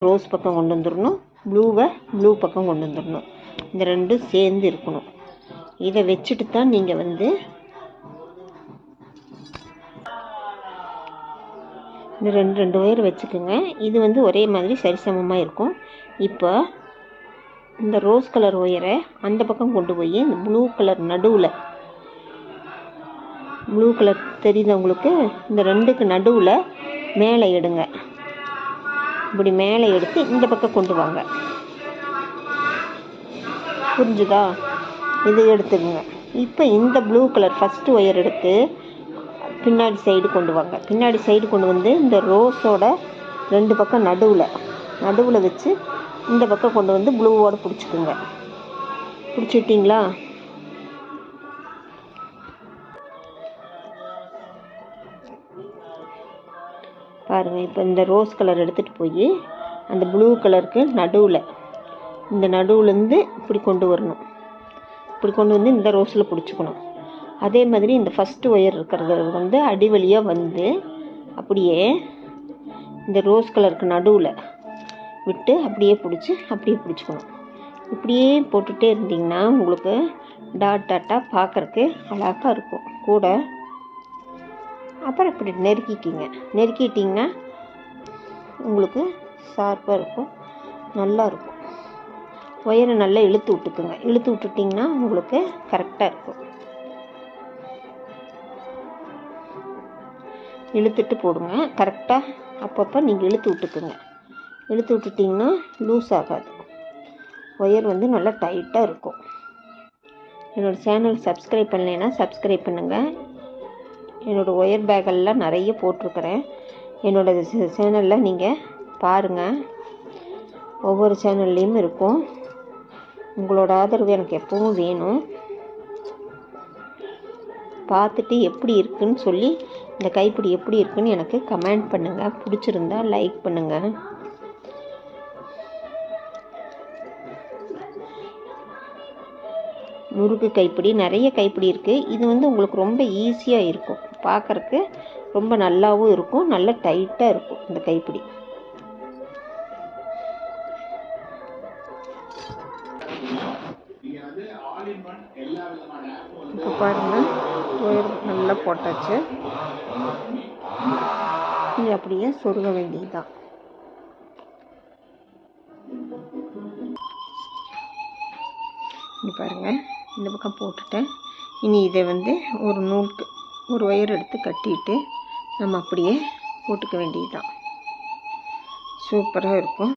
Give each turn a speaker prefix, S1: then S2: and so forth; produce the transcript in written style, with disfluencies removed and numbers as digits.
S1: Rose பக்கம் கொண்டு வந்துடணும், ப்ளூ பக்கம் கொண்டு வந்துடணும். இந்த ரெண்டும் சேர்ந்து இருக்கணும். இதை வச்சுட்டு தான் நீங்கள் வந்து இந்த ரெண்டு ஒயர் வச்சுக்கோங்க. இது வந்து ஒரே மாதிரி சரிசமமாக இருக்கும். இப்போ இந்த ரோஸ் கலர் ஒயரை அந்த பக்கம் கொண்டு போய் இந்த ப்ளூ கலர் நடுவில், ப்ளூ கலர் தெரியுது உங்களுக்கு, இந்த ரெண்டுக்கு நடுவில் மேலே எடுங்க. இப்படி மேலே எடுத்து இந்த பக்கம் கொண்டு வாங்க. புரிஞ்சுதா? இது எடுத்துக்கோங்க. இப்போ இந்த ப்ளூ கலர் ஃபஸ்ட்டு ஒயர் எடுத்து பின்னாடி சைடு கொண்டு வாங்க. பின்னாடி சைடு கொண்டு வந்து இந்த ரோஸோட ரெண்டு பக்கம் நடுவில் வச்சு இந்த பக்கம் கொண்டு வந்து ப்ளூவோடு பிடிச்சிக்குங்க. பிடிச்சிட்டிங்களா? பாருங்கள். இப்போ இந்த ரோஸ் கலர் எடுத்துகிட்டு போய் அந்த ப்ளூ கலருக்கு இந்த நடுவுலேருந்து இப்படி கொண்டு வரணும். இப்படி கொண்டு வந்து இந்த ரோஸில் பிடிச்சிக்கணும். அதே மாதிரி இந்த ஃபஸ்ட்டு ஒயர் இருக்கிறது வந்து அடிவழியாக வந்து அப்படியே இந்த ரோஸ் கலருக்கு நடுவில் விட்டு அப்படியே பிடிச்சிக்கணும். இப்படியே போட்டுகிட்டே இருந்தீங்கன்னா உங்களுக்கு டாட்டாக பார்க்குறக்கு அழகாக இருக்கும் கூட. அப்புறம் இப்படி நெருக்கிட்டிங்கன்னா உங்களுக்கு ஷார்ப்பாக இருக்கும், நல்லாயிருக்கும். ஒயரை நல்லா இழுத்து விட்டுட்டிங்கன்னா உங்களுக்கு கரெக்டாக இருக்கும். இழுத்துட்டு போடுங்க கரெக்டாக. அப்பப்போ நீங்கள் இழுத்து விட்டுட்டிங்கன்னா லூஸ் ஆகாது. ஒயர் வந்து நல்லா டைட்டாக இருக்கும். என்னோடய சேனல் சப்ஸ்கிரைப் பண்ணலைன்னா சப்ஸ்கிரைப் பண்ணுங்கள். என்னோடய ஒயர் பேக்கெல்லாம் நிறைய போட்டிருக்கிறேன். என்னோடய சேனலில் நீங்கள் பாருங்கள். ஒவ்வொரு சேனல்லையும் இருக்கும். உங்களோட ஆதரவு எனக்கு எப்பவும் வேணும். பார்த்துட்டு எப்படி இருக்குன்னு சொல்லி, இந்த கைப்பிடி எப்படி இருக்குன்னு எனக்கு கமெண்ட் பண்ணுங்கள். பிடிச்சிருந்தா லைக் பண்ணுங்கள். முறுக்கு கைப்பிடி நிறைய கைப்பிடி இருக்குது. இது வந்து உங்களுக்கு ரொம்ப ஈஸியாக இருக்கும், பார்க்குறக்கு ரொம்ப நல்லாவும் இருக்கும், நல்லா டைட்டாக இருக்கும் இந்த கைப்பிடி. இப்போ பாருங்கள், ஒயர் நல்லா போட்டாச்சு. இது அப்படியே சொருக வேண்டியதுதான். இது பாருங்கள், இந்த பக்கம் போட்டுட்டேன். இனி இதை வந்து ஒரு ஒயர் எடுத்து கட்டிட்டு நம்ம அப்படியே போட்டுக்க வேண்டியதுதான். சூப்பராக இருக்கும்.